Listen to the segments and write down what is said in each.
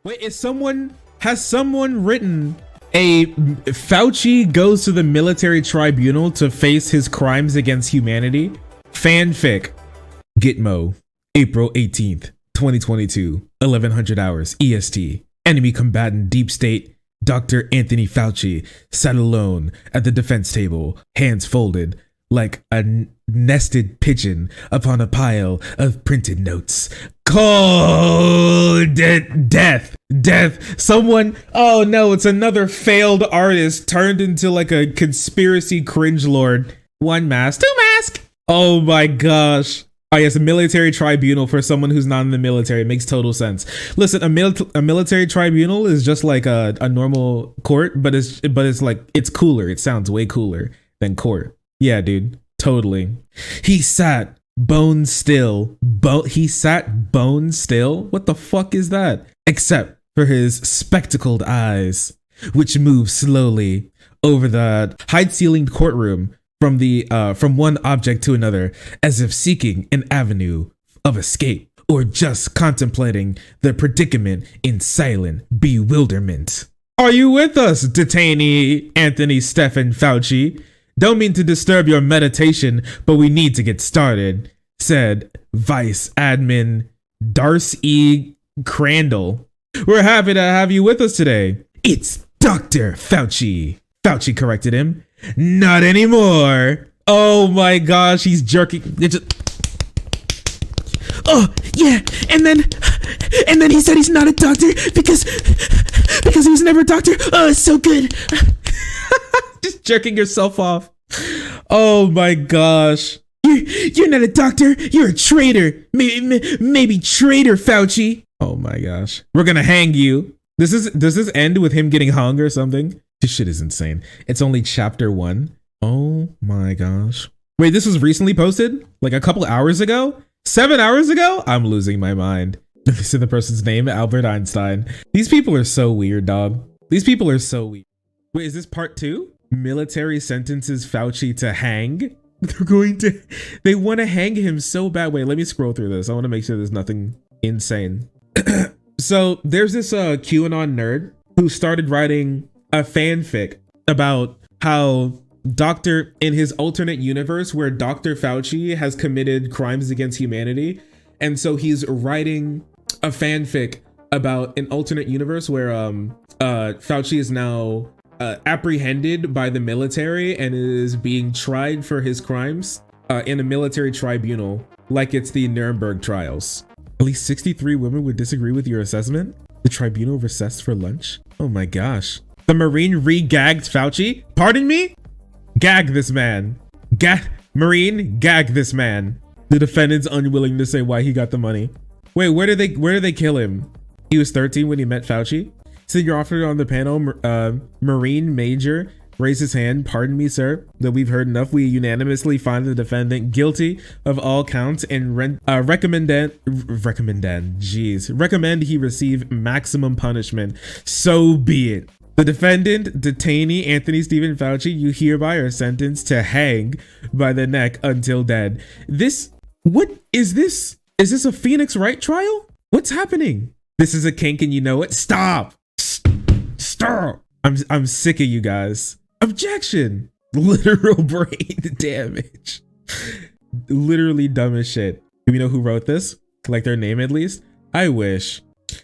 Wait, has someone written a Fauci goes to the military tribunal to face his crimes against humanity fanfic? Gitmo, April 18th, 2022, 1100 hours EST. Enemy combatant deep state Dr. Anthony Fauci sat alone at the defense table, hands folded like a nested pigeon upon a pile of printed notes. Cold death. Someone, oh no, it's another failed artist turned into like a conspiracy cringe lord. One mask, two mask. Oh my gosh. Oh yes, a military tribunal for someone who's not in the military. It makes total sense. Listen, a military tribunal is just like a normal court, but it's like, it's cooler. It sounds way cooler than court. Yeah, dude, totally. He sat bone still. He sat bone still? What the fuck is that? Except for his spectacled eyes, which move slowly over the high-ceilinged courtroom from one object to another, as if seeking an avenue of escape or just contemplating the predicament in silent bewilderment. Are you with us, detainee Anthony Stephen Fauci? Don't mean to disturb your meditation, but we need to get started, said Vice Admin Darcy Crandall. We're happy to have you with us today. It's Dr. Fauci. Fauci corrected him. Not anymore. Oh my gosh, he's jerking. Oh yeah, and then he said he's not a doctor because he was never a doctor. Oh, it's so good. Just jerking yourself off. Oh my gosh. You're not a doctor. You're a traitor. Maybe traitor, Fauci. Oh my gosh. We're gonna hang you. Does this end with him getting hung or something? This shit is insane. It's only chapter 1. Oh my gosh. Wait, this was recently posted? Like a couple hours ago? 7 hours ago? I'm losing my mind. Let me see the person's name, Albert Einstein. These people are so weird, dog. These people are so weird. Wait, is this part 2? Military sentences Fauci to hang? They want to hang him so bad. Wait, let me scroll through this. I want to make sure there's nothing insane. So there's this QAnon nerd who started writing a fanfic about how in his alternate universe where Dr. Fauci has committed crimes against humanity. And so he's writing a fanfic about an alternate universe where Fauci is now apprehended by the military and is being tried for his crimes in a military tribunal, like it's the Nuremberg trials. At least 63 women would disagree with your assessment. The tribunal recessed for lunch. Oh my gosh. The Marine re-gagged Fauci? Pardon me? Gag this man. Marine, gag this man. The defendant's unwilling to say why he got the money. Wait, where did they kill him? He was 13 when he met Fauci. Senior officer on the panel, Marine Major, raised his hand. Pardon me, sir, that we've heard enough. We unanimously find the defendant guilty of all counts and recommend he receive maximum punishment. So be it. The defendant, detainee Anthony Stephen Fauci, you hereby are sentenced to hang by the neck until dead. What is this? Is this a Phoenix Wright trial? What's happening? This is a kink and you know it. Stop. Stop. I'm sick of you guys. Objection. Literal brain damage. Literally dumb as shit. Do we know who wrote this? Like their name at least? I wish.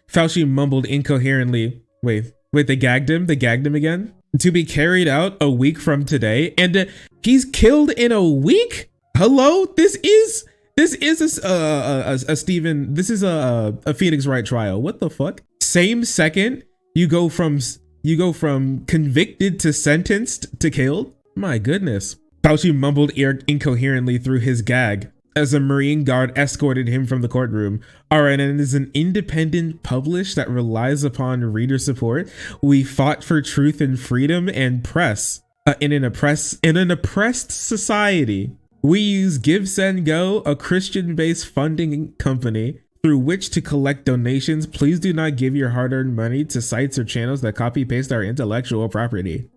Fauci mumbled incoherently. Wait, they gagged him? They gagged him again? To be carried out a week from today, and he's killed in a week? Hello? This is a Stephen. This is a Phoenix Wright trial. What the fuck? Same second you go from convicted to sentenced to killed? My goodness. Fauci mumbled incoherently through his gag as a Marine guard escorted him from the courtroom. RNN is an independent publish that relies upon reader support. We fought for truth and freedom and press in an oppressed society. We use Give, Send, Go, a Christian-based funding company through which to collect donations. Please do not give your hard-earned money to sites or channels that copy-paste our intellectual property.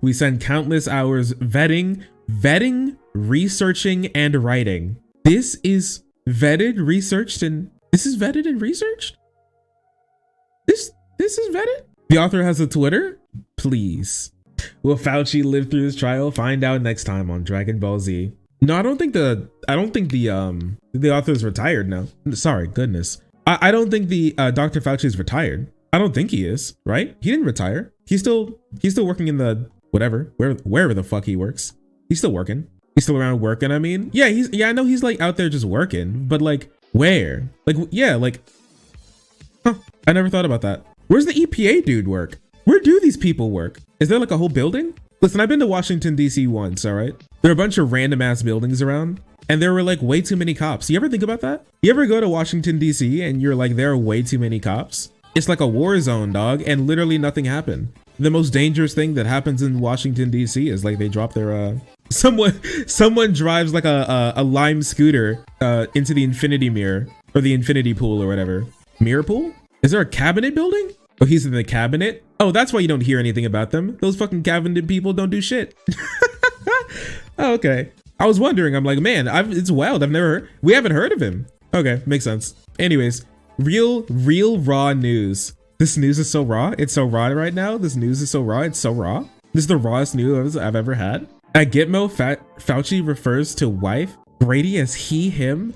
We spend countless hours vetting, researching, and writing. This is vetted, researched, and this is vetted and researched? This is vetted. The author has a Twitter. Please. Will Fauci live through this trial? Find out next time on Dragon Ball Z. No, I don't think the author is retired now. Sorry, goodness. I don't think the Dr. Fauci is retired. I don't think he is, right? He didn't retire. He's still working in the whatever, wherever the fuck he works. He's still working. He's still around working. I mean, yeah, I know he's like out there just working, but like where? Like, yeah, like, huh, I never thought about that. Where's the EPA dude work? Where do these people work? Is there like a whole building? Listen, I've been to Washington, D.C. once, all right? There are a bunch of random ass buildings around, and there were like way too many cops. You ever think about that? You ever go to Washington, D.C. and you're like, there are way too many cops? It's like a war zone, dog, and literally nothing happened. The most dangerous thing that happens in Washington, D.C. is like they drop their, someone drives like a lime scooter into the infinity mirror or the infinity pool or whatever. Mirror pool? Is there a cabinet building? Oh, he's in the cabinet? Oh, that's why you don't hear anything about them. Those fucking cabinet people don't do shit. Oh, okay. I was wondering, I'm like, man, it's wild. We haven't heard of him. Okay, makes sense. Anyways, real raw news. This news is so raw. It's so raw right now. This news is so raw. It's so raw. This is the rawest news I've ever had. At Gitmo, Fauci refers to wife Grady as he, him.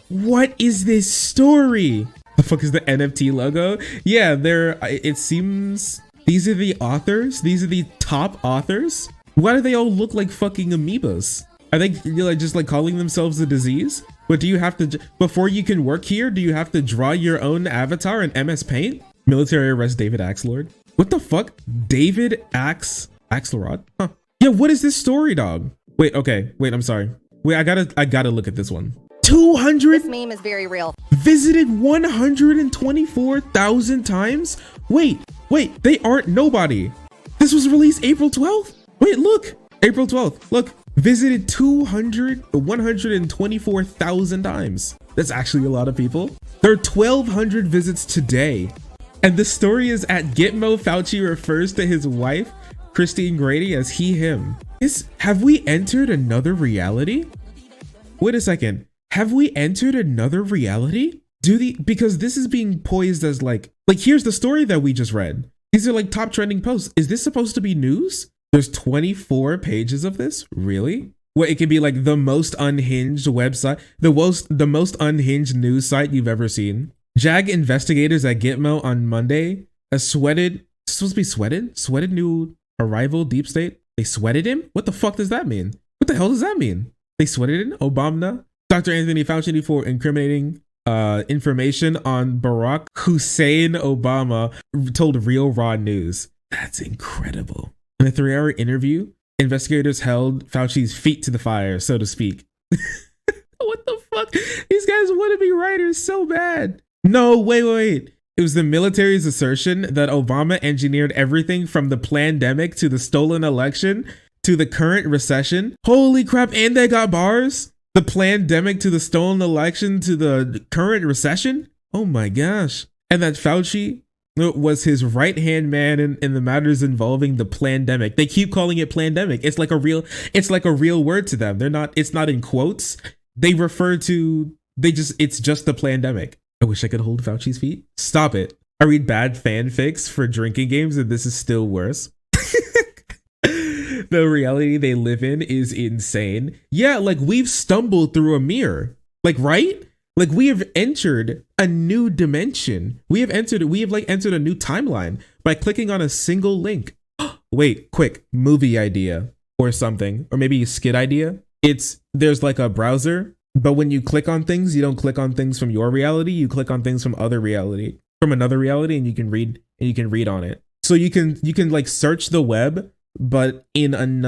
What is this story? The fuck is the NFT logo? Yeah, it seems these are the authors. These are the top authors. Why do they all look like fucking amoebas? Are they like just like calling themselves a disease? But do you have to, before you can work here, do you have to draw your own avatar in MS Paint? Military arrest David Axelrod. What the fuck? David Axelrod? Huh. Yeah, what is this story, dog? Wait, okay. Wait, I'm sorry. Wait, I gotta look at this one. 200? This meme is very real. Visited 124,000 times? Wait, they aren't nobody. This was released April 12th? Wait, look. April 12th, look. Visited 124,000 times. That's actually a lot of people. There are 1,200 visits today. And the story is at Gitmo, Fauci refers to his wife, Christine Grady, as he, him. Have we entered another reality? Wait a second. Have we entered another reality? Because this is being poised as like here's the story that we just read. These are like top trending posts. Is this supposed to be news? There's 24 pages of this? Really? Well, it could be like the most unhinged website, the most unhinged news site you've ever seen. JAG investigators at Gitmo on Monday sweated new arrival deep state. They sweated him? What the fuck does that mean? What the hell does that mean? They sweated him? Obama? Dr. Anthony Fauci for incriminating information on Barack Hussein Obama told Real Raw News. That's incredible. In a 3-hour interview, investigators held Fauci's feet to the fire, so to speak. What the fuck? These guys want to be writers so bad. No, wait. It was the military's assertion that Obama engineered everything from the plandemic to the stolen election to the current recession. Holy crap, and they got bars? The plandemic to the stolen election to the current recession? Oh my gosh. And that Fauci was his right-hand man in the matters involving the plandemic. They keep calling it plandemic. It's like a real word to them. It's not in quotes. They refer to, it's just the plandemic. I wish I could hold Fauci's feet. Stop it. I read bad fanfics for drinking games and this is still worse. The reality they live in is insane. Yeah, like we've stumbled through a mirror. Like, right? Like we have entered a new dimension. We have entered a new timeline by clicking on a single link. Wait, quick, movie idea or something, or maybe a skit idea. There's like a browser, but when you click on things, you don't click on things from your reality. You click on things from another reality, and you can read on it. So you can like search the web, but in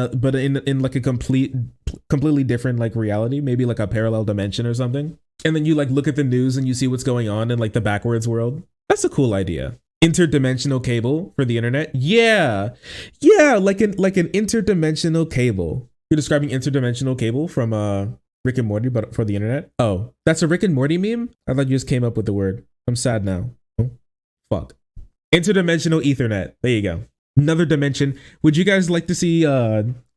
like a completely different like reality, maybe like a parallel dimension or something. And then you like look at the news and you see what's going on in like the backwards world. That's a cool idea. Interdimensional cable for the internet. Yeah, like an interdimensional cable. You're describing interdimensional cable from Rick and Morty, but for the internet. Oh, that's a Rick and Morty meme? I thought you just came up with the word. I'm sad now. Oh, fuck. Interdimensional Ethernet. There you go. Another dimension. Would you guys like to see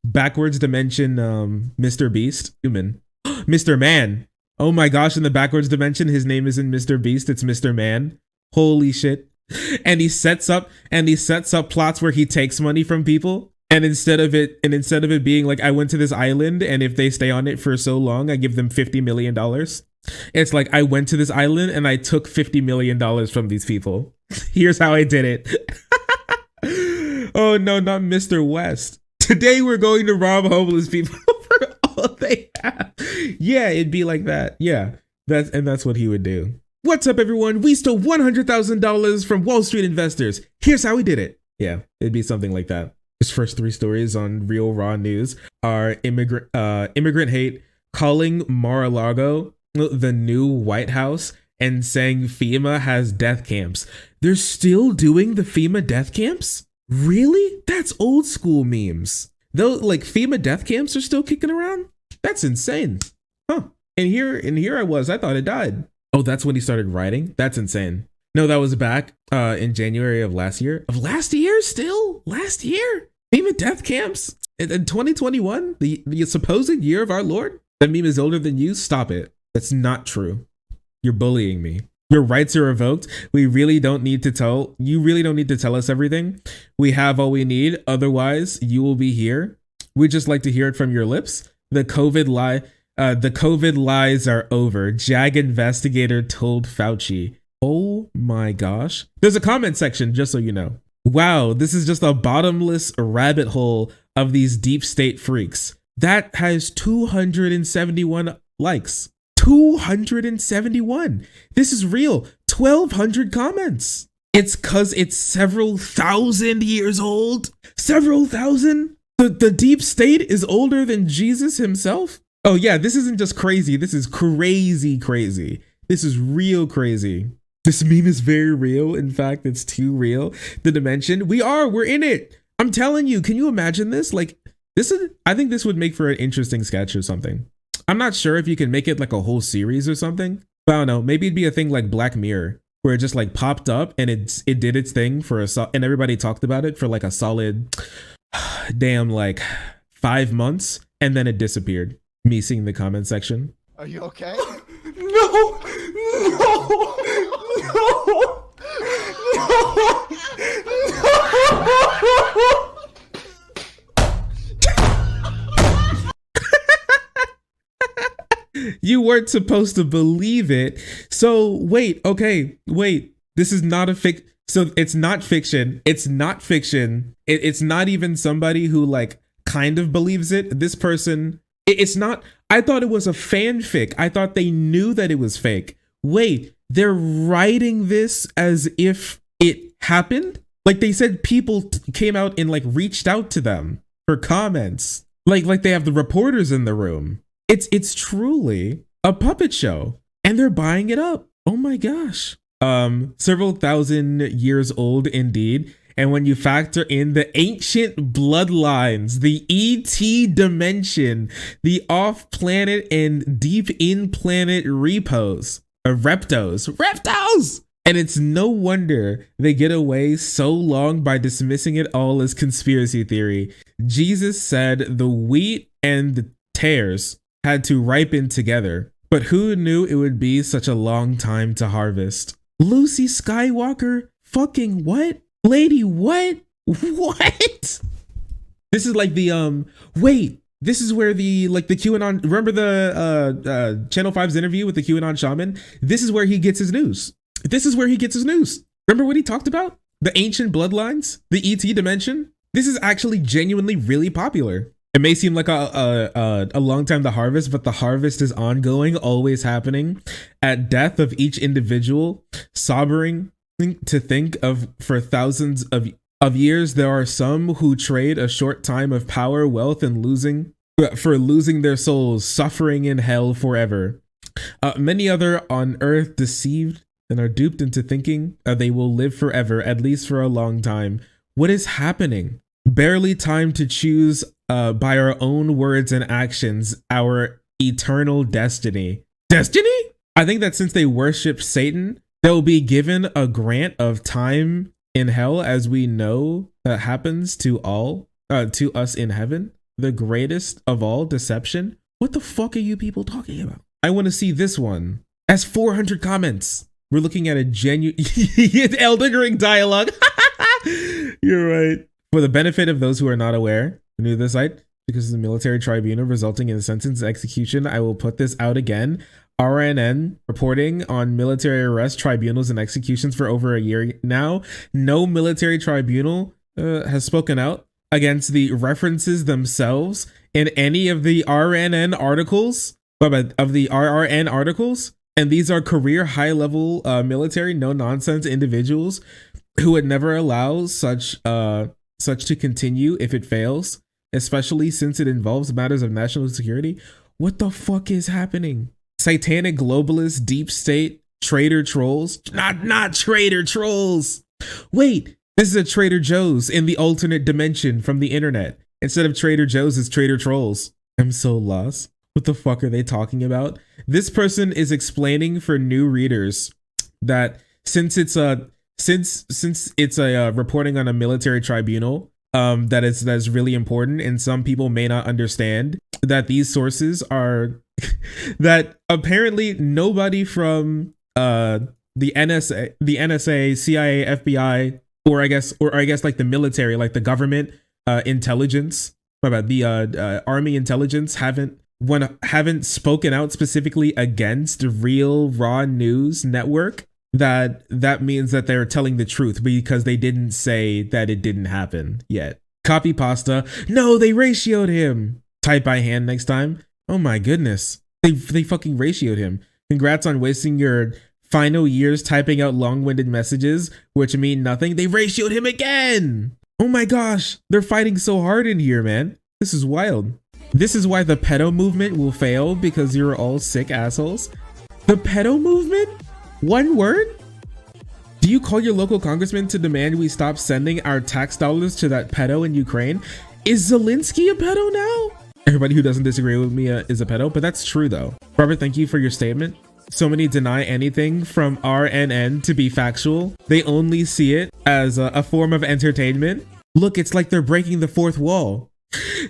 backwards dimension Mr. Beast? Human. Mr. Man. Oh my gosh, in the backwards dimension, his name isn't Mr. Beast, it's Mr. Man. Holy shit. And he sets up plots where he takes money from people. And instead of it being like, I went to this island and if they stay on it for so long, I give them $50 million. It's like, I went to this island and I took $50 million from these people. Here's how I did it. Oh no, not Mr. West. Today we're going to rob homeless people for all they have. Yeah, it'd be like that. Yeah, that's what he would do. What's up, everyone? We stole $100,000 from Wall Street investors. Here's how we did it. Yeah, it'd be something like that. His first 3 stories on Real Raw News are immigrant hate, calling Mar-a-Lago the new White House, and saying FEMA has death camps. They're still doing the FEMA death camps? Really? That's old school memes. Though, like, FEMA death camps are still kicking around? That's insane. Huh. And here I was. I thought it died. Oh, that's when he started writing? That's insane. No, that was back in January of last year. Of last year still? Last year? FEMA death camps? In 2021? The supposed year of our Lord? That meme is older than you? Stop it. That's not true. You're bullying me. Your rights are revoked. You really don't need to tell us everything. We have all we need. Otherwise, you will be here. We'd just like to hear it from your lips. The COVID lies are over. JAG investigator told Fauci. Oh my gosh. There's a comment section, just so you know. Wow, this is just a bottomless rabbit hole of these deep state freaks. That has 271 likes. 271. This is real. 1,200 comments. It's cause it's several thousand years old. Several thousand. The deep state is older than Jesus himself. Oh yeah, this isn't just crazy. This is crazy. This is real crazy. This meme is very real. In fact, it's too real. The dimension. We're in it. I'm telling you, can you imagine this? Like, I think this would make for an interesting sketch or something. I'm not sure if you can make it like a whole series or something, but I don't know. Maybe it'd be a thing like Black Mirror, where it just like popped up and it did its thing and everybody talked about it for like a solid damn like 5 months, and then it disappeared. Me seeing the comment section. Are you okay? No. You weren't supposed to believe it. So wait. This is not so it's not fiction. It's not fiction. It's not even somebody who like kind of believes it. This person, it's not. I thought it was a fanfic. I thought they knew that it was fake. Wait, they're writing this as if it happened? Like they said people came out and like reached out to them for comments. Like they have the reporters in the room. It's truly a puppet show and they're buying it up. Oh my gosh. Several thousand years old indeed. And when you factor in the ancient bloodlines, the ET dimension, the off-planet and deep in-planet repos, reptos. And it's no wonder they get away so long by dismissing it all as conspiracy theory. Jesus said the wheat and the tares had to ripen together, but who knew it would be such a long time to harvest? Lucy Skywalker? Fucking what? Lady what? What? This is like the wait, this is where the QAnon, remember the Channel 5's interview with the QAnon shaman? This is where he gets his news. Remember what he talked about? The ancient bloodlines, the ET dimension. This is actually genuinely really popular. It may seem like a long time to harvest, but the harvest is ongoing, always happening. At death of each individual, sobering to think of for thousands of years, there are some who trade a short time of power, wealth, and losing their souls, suffering in hell forever. Many other on earth deceived and are duped into thinking they will live forever, at least for a long time. What is happening? Barely time to choose by our own words and actions our eternal destiny. Destiny? I think that since they worship Satan, they'll be given a grant of time in hell, as we know that happens to us in heaven. The greatest of all deception. What the fuck are you people talking about? I want to see this one. Has 400 comments. We're looking at a genuine Elden Ring dialogue. You're right. For the benefit of those who are not aware, new to the site, because of the military tribunal resulting in a sentence execution, I will put this out again. RNN reporting on military arrest, tribunals, and executions for over a year now. No military tribunal has spoken out against the references themselves in any of the RNN articles, of the RRN articles. And these are career high-level military, no-nonsense individuals who would never allow such to continue if it fails, especially since it involves matters of national security. What the fuck is happening? Satanic globalists, deep state, traitor trolls. Not traitor trolls. Wait, this is a Trader Joe's in the alternate dimension from the internet. Instead of Trader Joe's, it's Trader Trolls. I'm so lost. What the fuck are they talking about? This person is explaining for new readers that since it's a reporting on a military tribunal, that is really important, and some people may not understand that these sources are that apparently nobody from the NSA, CIA, FBI, or I guess like the military, like the government intelligence, the army intelligence haven't spoken out specifically against Real Raw News Network. That means that they're telling the truth because they didn't say that it didn't happen yet. Copy pasta. No, they ratioed him. Type by hand next time. Oh my goodness. They fucking ratioed him. Congrats on wasting your final years typing out long-winded messages, which mean nothing. They ratioed him again. Oh my gosh. They're fighting so hard in here, man. This is wild. This is why the pedo movement will fail, because you're all sick assholes. The pedo movement? One word? Do you call your local congressman to demand we stop sending our tax dollars to that pedo in Ukraine? Is Zelensky a pedo now? Everybody who doesn't disagree with me is a pedo, but that's true though. Robert, thank you for your statement. So many deny anything from RNN to be factual. They only see it as a form of entertainment. Look, it's like they're breaking the fourth wall.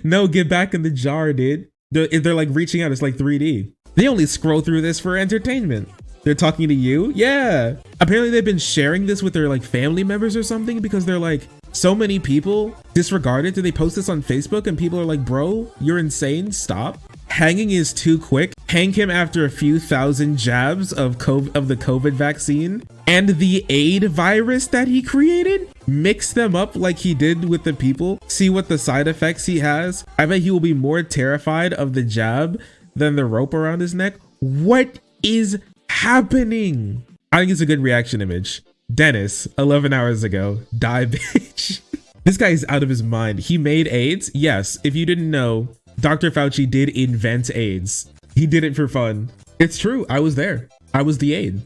No, get back in the jar, dude. They're like reaching out. It's like 3D. They only scroll through this for entertainment. They're talking to you? Yeah. Apparently they've been sharing this with their like family members or something, because they're like, so many people disregard it. Do they post this on Facebook and people are like, bro, you're insane, stop. Hanging is too quick. Hang him after a few thousand jabs of the COVID vaccine and the AIDS virus that he created. Mix them up like he did with the people. See what the side effects he has. I bet he will be more terrified of the jab than the rope around his neck. What is happening? I think it's a good reaction image. Dennis, 11 hours ago, die bitch. This guy is out of his mind. He made AIDS. Yes, if you didn't know, Dr. Fauci did invent AIDS. He did it for fun. It's true. I was there. I was the aide.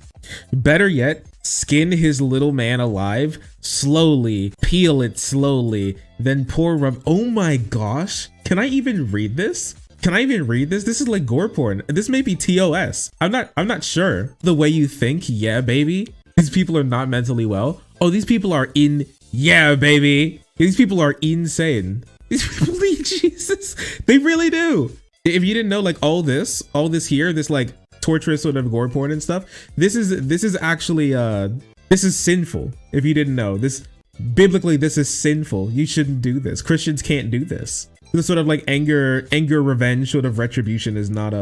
Better yet, skin his little man alive, slowly, peel it slowly, then pour rub. Oh my gosh. Can I even read this? Can I even read this? This is like gore porn. This may be TOS. I'm not sure. The way you think, yeah, baby. These people are not mentally well. Oh, these people are yeah, baby. These people are insane. These people need Jesus. They really do. If you didn't know, like all this here, this like torturous sort of gore porn and stuff, this is actually this is sinful. If you didn't know, this biblically, this is sinful. You shouldn't do this. Christians can't do this. This sort of like anger, revenge, sort of retribution is not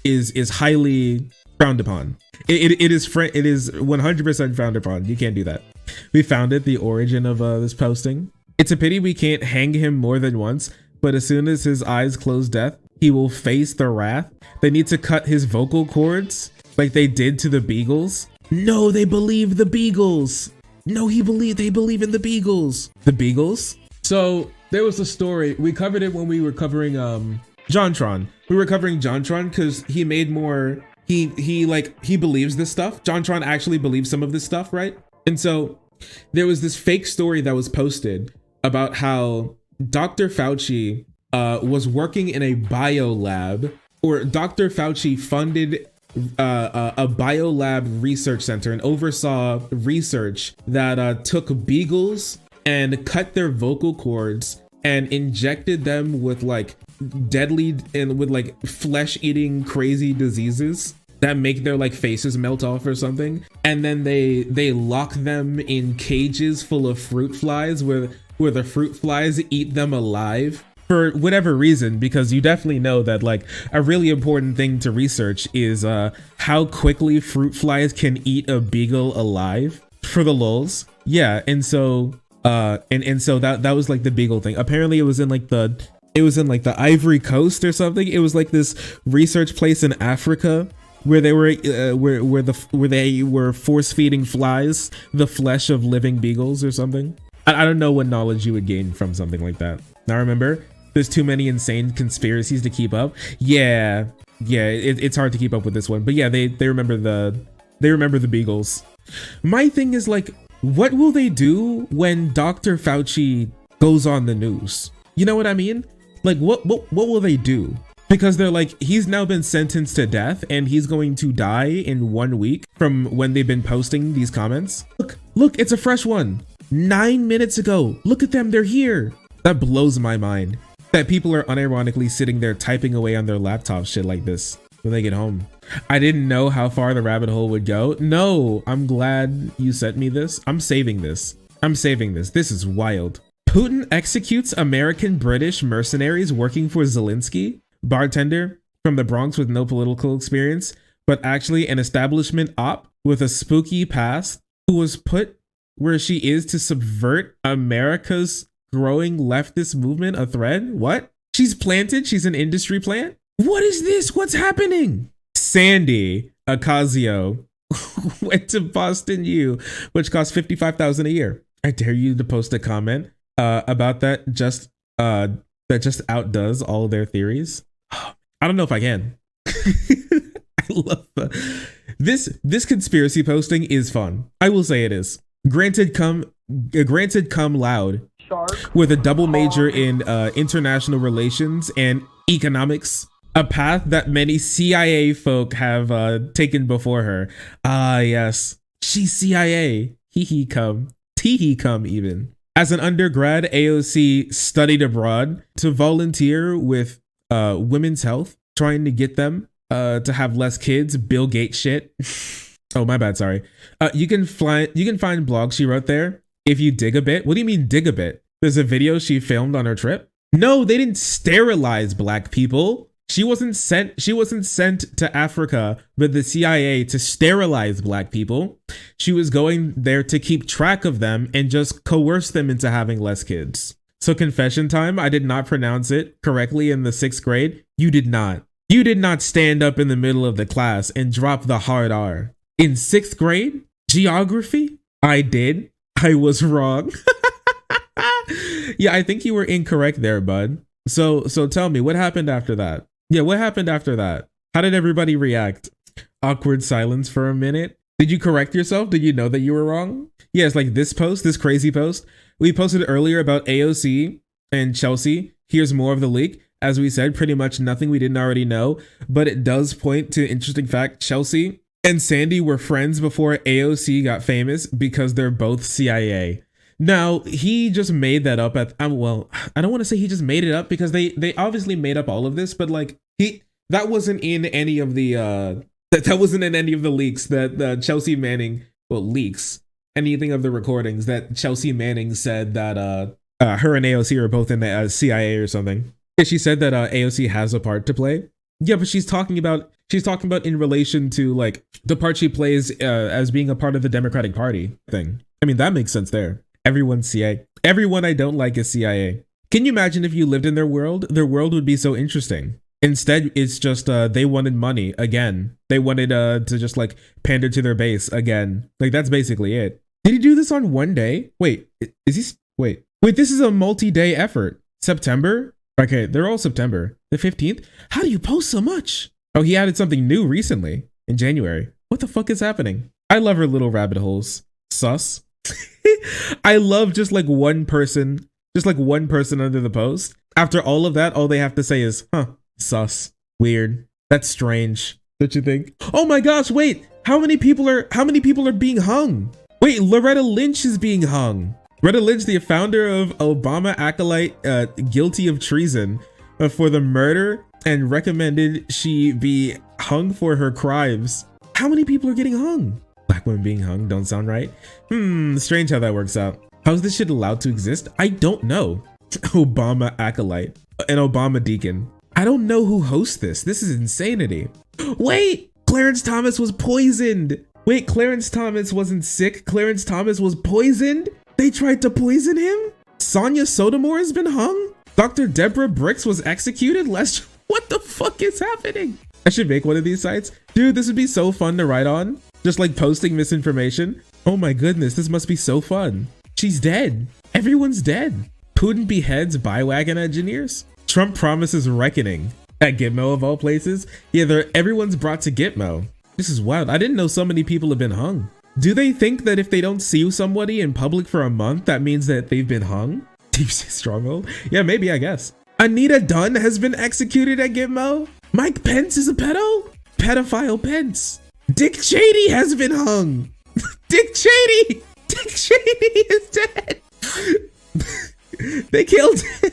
is highly frowned upon. It is 100% frowned upon. You can't do that. We found it, the origin of this posting. It's a pity we can't hang him more than once, but as soon as his eyes close death, he will face the wrath. They need to cut his vocal cords like they did to the Beagles. No, they believe the Beagles. No, they believe in the Beagles. The Beagles? So there was a story. We covered it when we were covering JonTron. We were covering JonTron because he made more. He believes this stuff. JonTron actually believes some of this stuff, right? And so there was this fake story that was posted about how Dr. Fauci was working in a bio lab, or Dr. Fauci funded a biolab research center and oversaw research that took beagles and cut their vocal cords and injected them with like deadly and with like flesh-eating crazy diseases that make their like faces melt off or something, and then they lock them in cages full of fruit flies where the fruit flies eat them alive for whatever reason, because you definitely know that like a really important thing to research is how quickly fruit flies can eat a beagle alive for the lulz. Yeah, and so so that was like the beagle thing. Apparently it was in like the Ivory Coast or something. It was like this research place in Africa where they were where they were force feeding flies the flesh of living beagles or something. I don't know what knowledge you would gain from something like that. Now remember, there's too many insane conspiracies to keep up. Yeah, it's hard to keep up with this one. But yeah, they remember the beagles. My thing is like, what will they do when Dr. Fauci goes on the news? You know what I mean? Like what will they do? Because they're like, he's now been sentenced to death and he's going to die in 1 week from when they've been posting these comments. Look, it's a fresh one. 9 minutes ago. Look at them, they're here. That blows my mind that people are unironically sitting there typing away on their laptop shit like this when they get home. I didn't know how far the rabbit hole would go. No, I'm glad you sent me this. I'm saving this. This is wild. Putin executes American British mercenaries working for Zelensky. Bartender from the Bronx with no political experience, but actually an establishment op with a spooky past, who was put where she is to subvert America's growing leftist movement a thread? What? She's planted? She's an industry plant? What is this? What's happening? Sandy Ocasio went to Boston U, which costs $55,000 a year. I dare you to post a comment about that that just outdoes all their theories. I don't know if I can. I love this conspiracy posting is fun. I will say it is. Granted come loud with a double major in international relations and economics, a path that many CIA folk have taken before her. Ah, yes, she's CIA. Hee hee cum. Tee hee cum even. As an undergrad, AOC studied abroad to volunteer with women's health, trying to get them to have less kids. Bill Gates shit. Oh, my bad. Sorry. You can find blogs she wrote there if you dig a bit. What do you mean dig a bit? There's a video she filmed on her trip. No, they didn't sterilize black people. She wasn't sent to Africa with the CIA to sterilize black people. She was going there to keep track of them and just coerce them into having less kids. So confession time, I did not pronounce it correctly in the 6th grade. You did not. You did not stand up in the middle of the class and drop the hard R. In 6th grade, geography, I did. I was wrong. Yeah, I think you were incorrect there, bud. So tell me, what happened after that? Yeah, what happened after that? How did everybody react? Awkward silence for a minute. Did you correct yourself? Did you know that you were wrong? Yeah, it's like this post, this crazy post. We posted earlier about AOC and Chelsea. Here's more of the leak. As we said, pretty much nothing we didn't already know, but it does point to an interesting fact. Chelsea and Sandy were friends before AOC got famous because they're both CIA. Now, he just made that up well, I don't want to say he just made it up because they obviously made up all of this, but like that wasn't in any of the that wasn't in any of the leaks that Chelsea Manning, well, leaks anything of the recordings that Chelsea Manning said that her and AOC are both in the CIA or something. She said that AOC has a part to play. Yeah, but she's talking about in relation to like the part she plays as being a part of the Democratic Party thing. I mean, that makes sense there. Everyone's CIA. Everyone I don't like is CIA. Can you imagine if you lived in their world? Their world would be so interesting. Instead, it's just they wanted money again. They wanted to just like pander to their base again. Like that's basically it. Did he do this on one day? Wait, wait, this is a multi-day effort. September? Okay, they're all September. The 15th? How do you post so much? Oh, he added something new recently in January. What the fuck is happening? I love her little rabbit holes. Sus. I love just like one person under the post. After all of that, all they have to say is, huh, sus, weird. That's strange. Don't you think? Oh my gosh, wait, how many people are being hung? Wait, Loretta Lynch is being hung. Loretta Lynch, the founder of Obama acolyte, guilty of treason for the murder and recommended she be hung for her crimes. How many people are getting hung? Black women being hung don't sound right. Strange how that works out. How's this shit allowed to exist? I don't know. Obama acolyte, an Obama deacon. I don't know who hosts this. This is insanity. Wait, Clarence Thomas was poisoned. Wait, Clarence Thomas wasn't sick. Clarence Thomas was poisoned. They tried to poison him. Sonia Sotomayor has been hung. Dr. Deborah Bricks was executed. What the fuck is happening? I should make one of these sites. Dude, this would be so fun to write on. Just like posting misinformation. Oh my goodness, this must be so fun. She's dead. Everyone's dead. Putin beheads Biowagon engineers. Trump promises reckoning at Gitmo of all places. Yeah, everyone's brought to Gitmo. This is wild. I didn't know so many people have been hung. Do they think that if they don't see somebody in public for a month, that means that they've been hung? Deep Sea Stronghold? Yeah, maybe, I guess. Anita Dunn has been executed at Gitmo. Mike Pence is a pedo? Pedophile Pence. Dick Cheney has been hung. Dick Cheney! Dick Cheney is dead! They killed him.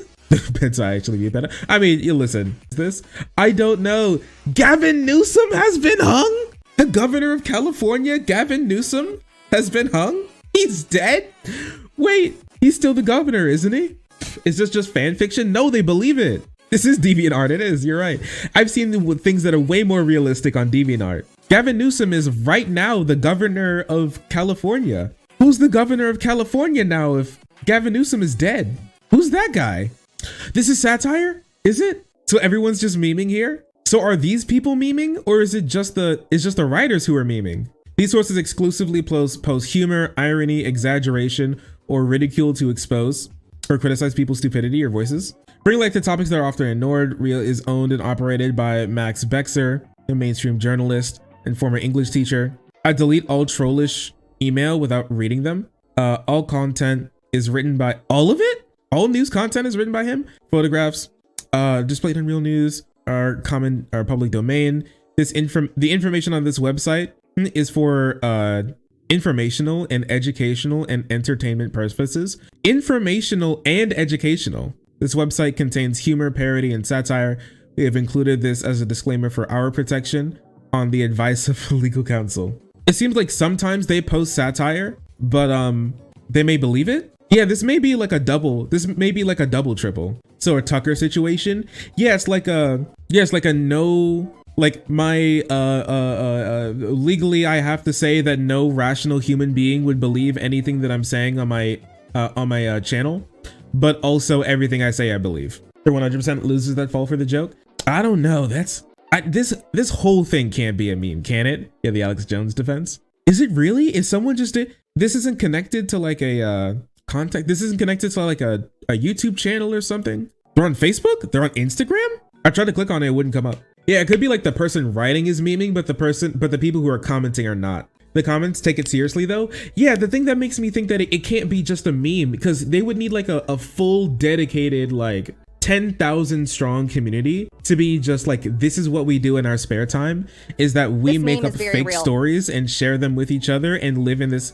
Pence I actually be better. I mean, you listen, this, I don't know. Gavin Newsom has been hung? The governor of California, Gavin Newsom, has been hung? He's dead? Wait, he's still the governor, isn't he? Is this just fan fiction? No, they believe it. This is DeviantArt, it is, you're right. I've seen things that are way more realistic on DeviantArt. Gavin Newsom is right now the governor of California. Who's the governor of California now if Gavin Newsom is dead? Who's that guy? This is satire? Is it? So everyone's just memeing here? So are these people memeing, or is it just the writers who are memeing? These sources exclusively post humor, irony, exaggeration, or ridicule to expose or criticize people's stupidity or voices. Bring light to topics that are often ignored. Real is owned and operated by Max Bexer, a mainstream journalist and former English teacher. I delete all trollish email without reading them. All content is written by all of it. All news content is written by him. Photographs displayed in Real News are public domain. The information on this website is for informational and educational and entertainment purposes. Informational and educational. This website contains humor, parody, and satire. We have included this as a disclaimer for our protection on the advice of legal counsel. It seems like sometimes they post satire, but they may believe it. Yeah, this may be like a double triple. So a Tucker situation. Yeah, it's like a no, like my legally I have to say that no rational human being would believe anything that I'm saying on my channel, but also everything I say I believe. There 100% losers that fall for the joke. I don't know. This whole thing can't be a meme, can it? Yeah, the Alex Jones defense. Is it really? Is someone just this isn't connected to like a contact? This isn't connected to like a YouTube channel or something? They're on Facebook? They're on Instagram? I tried to click on it, it wouldn't come up. Yeah, it could be like the person writing is memeing, but the people who are commenting are not. The comments take it seriously though. Yeah, the thing that makes me think that it can't be just a meme, because they would need like a full dedicated like 10,000 strong community to be just like, this is what we do in our spare time, is that we make up fake stories and share them with each other and live in this.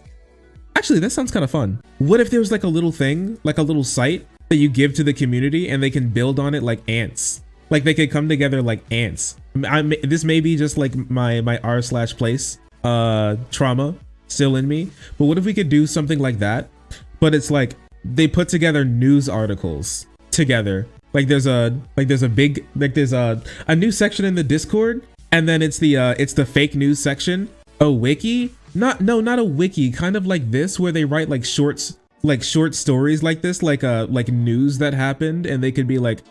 Actually, that sounds kind of fun. What if there was like a little thing, like a little site that you give to the community and they can build on it like ants? Like they could come together like ants. This may be just like my r/place trauma still in me, but what if we could do something like that, but it's like they put together news articles together. Like there's a new section in the Discord, and then it's the fake news section. A wiki? Not a wiki, kind of like this, where they write like short stories like this, like news that happened, and they could be like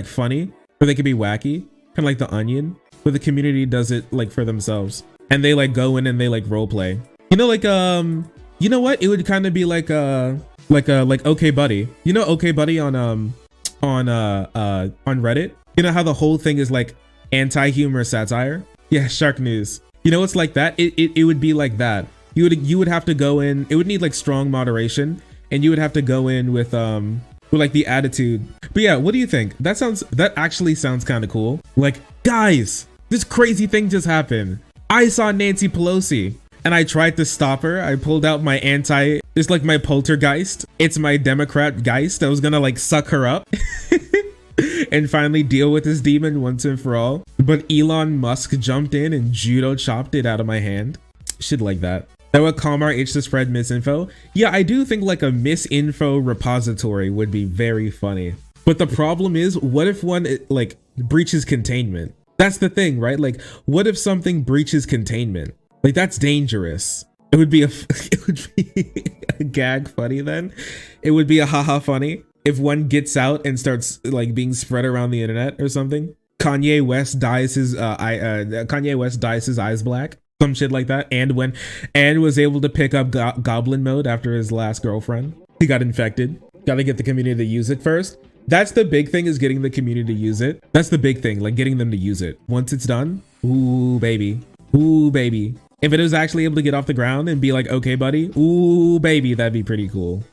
funny, or they could be wacky, kind of like The Onion, where the community does it like for themselves, and they like go in and they like role play. You know, like you know what? It would kind of be like OK Buddy. You know OK Buddy on Reddit? You know how the whole thing is like anti-humor satire? Yeah, Shark News. You know, it's like that. It would be like that. You would have to go in. It would need like strong moderation, and you would have to go in with like the attitude. But yeah, what do you think? That actually sounds kind of cool. Like, guys, this crazy thing just happened. I saw Nancy Pelosi and I tried to stop her. I pulled out my it's like my poltergeist. It's my Democrat geist that was gonna like suck her up. and finally deal with this demon once and for all. But Elon Musk jumped in and judo chopped it out of my hand. Shit like that. That would calm our itch to spread misinfo. Yeah, I do think like a misinfo repository would be very funny. But the problem is, what if one like breaches containment? That's the thing, right? Like, what if something breaches containment? Like, that's dangerous. It would be it would be a gag funny then. It would be a haha funny if one gets out and starts like being spread around the internet or something. Kanye West dyes his eyes black. Some shit like that, and was able to pick up goblin mode after his last girlfriend. He got infected. Gotta get the community to use it first. That's the big thing, is getting the community to use it. That's the big thing, like getting them to use it. Once it's done, ooh baby, ooh baby. If it was actually able to get off the ground and be like, okay buddy, ooh baby, that'd be pretty cool.